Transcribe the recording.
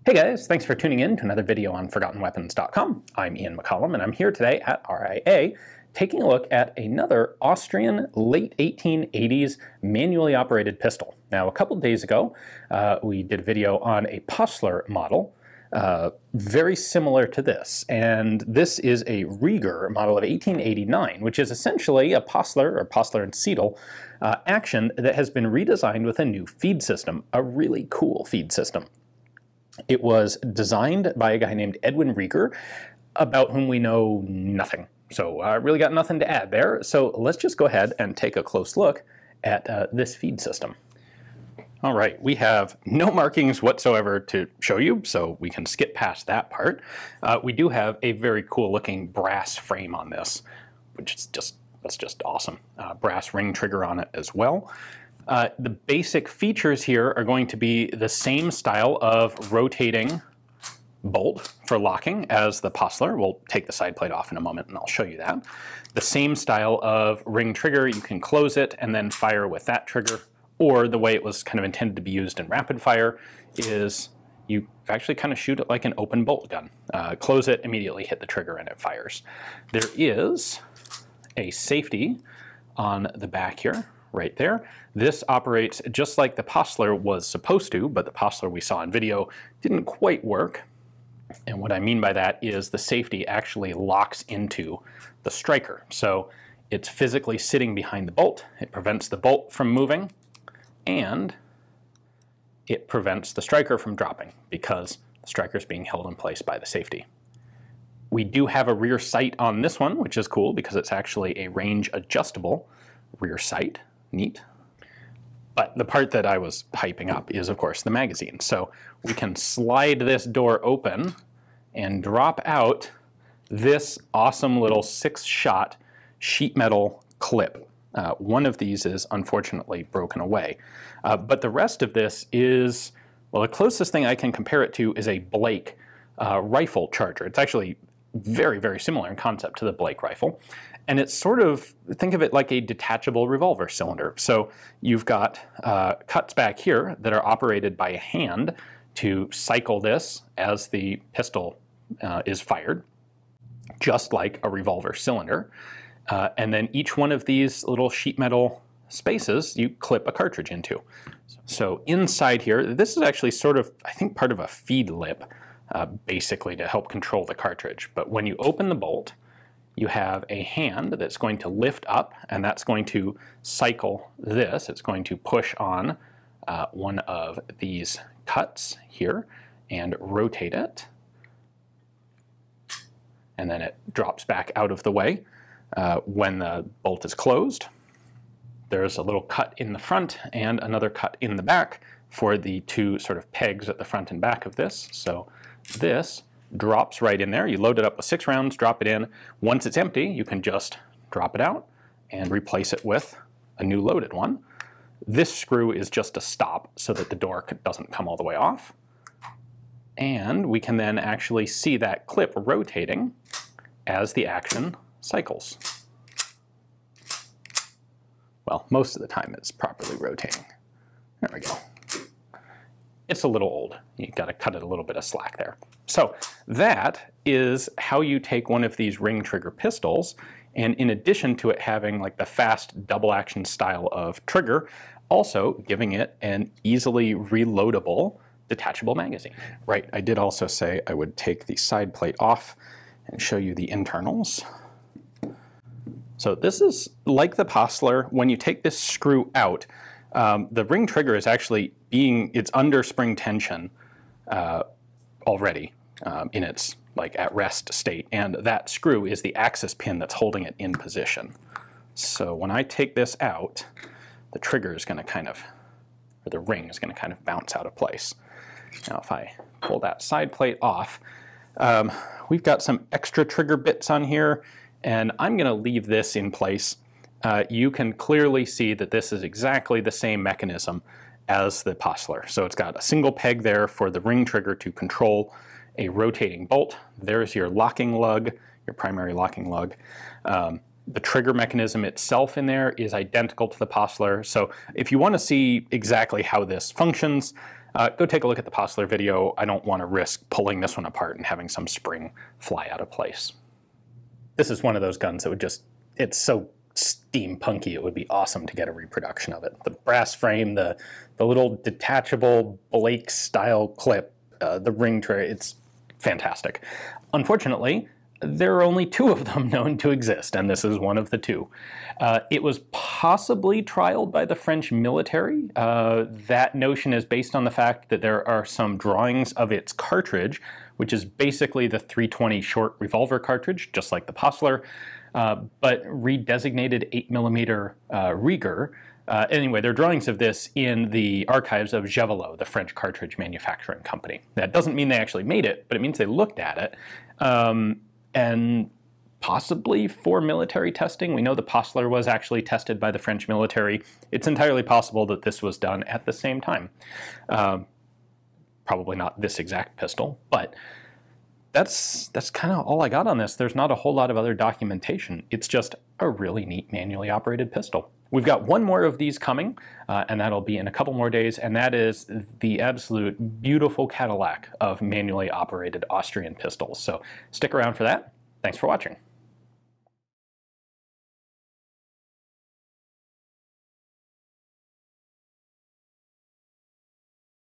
Hey guys, thanks for tuning in to another video on ForgottenWeapons.com. I'm Ian McCollum and I'm here today at RIA taking a look at another Austrian late 1880s manually operated pistol. Now a couple days ago we did a video on a Passler model very similar to this, and this is a Reiger model of 1889, which is essentially a Passler or Passler and Seidl action that has been redesigned with a new feed system, a really cool feed system. It was designed by a guy named Edwin Reiger, about whom we know nothing. So I really got nothing to add there. So let's just go ahead and take a close look at this feed system. All right, we have no markings whatsoever to show you, so we can skip past that part. We do have a very cool looking brass frame on this, which is that's just awesome. Brass ring trigger on it as well. The basic features here are going to be the same style of rotating bolt for locking as the Passler. We'll take the side plate off in a moment and I'll show you that. The same style of ring trigger, you can close it and then fire with that trigger, or the way it was kind of intended to be used in rapid fire is you actually kind of shoot it like an open bolt gun. Close it, immediately hit the trigger and it fires. There is a safety on the back here, right there. This operates just like the Passler was supposed to, but the Passler we saw in video didn't quite work. And what I mean by that is the safety actually locks into the striker. So it's physically sitting behind the bolt. It prevents the bolt from moving, and it prevents the striker from dropping because the striker is being held in place by the safety. We do have a rear sight on this one, which is cool because it's actually a range adjustable rear sight. Neat. But the part that I was hyping up is, of course, the magazine. So we can slide this door open and drop out this awesome little 6-shot sheet metal clip. One of these is unfortunately broken away. But the rest of this is, well, the closest thing I can compare it to is a Blake rifle charger. It's actually very, very similar in concept to the Blake rifle. And it's sort of, think of it like a detachable revolver cylinder. So you've got cuts back here that are operated by a hand to cycle this as the pistol is fired, just like a revolver cylinder. And then each one of these little sheet metal spaces you clip a cartridge into. So inside here, this is actually sort of, I think, part of a feed lip, basically to help control the cartridge. But when you open the bolt, you have a hand that's going to lift up, and that's going to cycle this. It's going to push on one of these cuts here and rotate it. And then it drops back out of the way when the bolt is closed. There's a little cut in the front and another cut in the back for the two sort of pegs at the front and back of this. So this drops right in there. You load it up with 6 rounds, drop it in. Once it's empty, you can just drop it out and replace it with a new loaded one. This screw is just a stop so that the door doesn't come all the way off. And we can then actually see that clip rotating as the action cycles. Well, most of the time it's properly rotating. There we go. It's a little old. You've got to cut it a little bit of slack there. So that is how you take one of these ring trigger pistols, and in addition to it having like the fast double action style of trigger, also giving it an easily reloadable detachable magazine. Right, I did also say I would take the side plate off and show you the internals. So this is like the Passler. When you take this screw out, the ring trigger is actually it's under spring tension already in its like at rest state, and that screw is the axis pin that's holding it in position. So when I take this out, the trigger is going to kind of, or the ring is going to kind of bounce out of place. Now if I pull that side plate off, we've got some extra trigger bits on here, and I'm going to leave this in place. You can clearly see that this is exactly the same mechanism as the Passler. So it's got a single peg there for the ring trigger to control a rotating bolt. There's your locking lug, your primary locking lug. The trigger mechanism itself in there is identical to the Passler. So if you want to see exactly how this functions, go take a look at the Passler video. I don't want to risk pulling this one apart and having some spring fly out of place. This is one of those guns that would just, it's so steampunky, it would be awesome to get a reproduction of it. The brass frame, the little detachable Blake-style clip, the ring tray, it's fantastic. Unfortunately, there are only 2 of them known to exist, and this is one of the 2. It was possibly trialed by the French military. That notion is based on the fact that there are some drawings of its cartridge, which is basically the .320 short revolver cartridge, just like the Passler, but redesignated 8mm Reiger. Anyway, there are drawings of this in the archives of Revolver, the French cartridge manufacturing company. That doesn't mean they actually made it, but it means they looked at it. And possibly for military testing. We know the Passler was actually tested by the French military. It's entirely possible that this was done at the same time. Probably not this exact pistol, but that's kind of all I got on this. There's not a whole lot of other documentation. It's just a really neat manually operated pistol. We've got one more of these coming, and that'll be in a couple more days, and that is the absolute beautiful Cadillac of manually operated Austrian pistols. So stick around for that. Thanks for watching.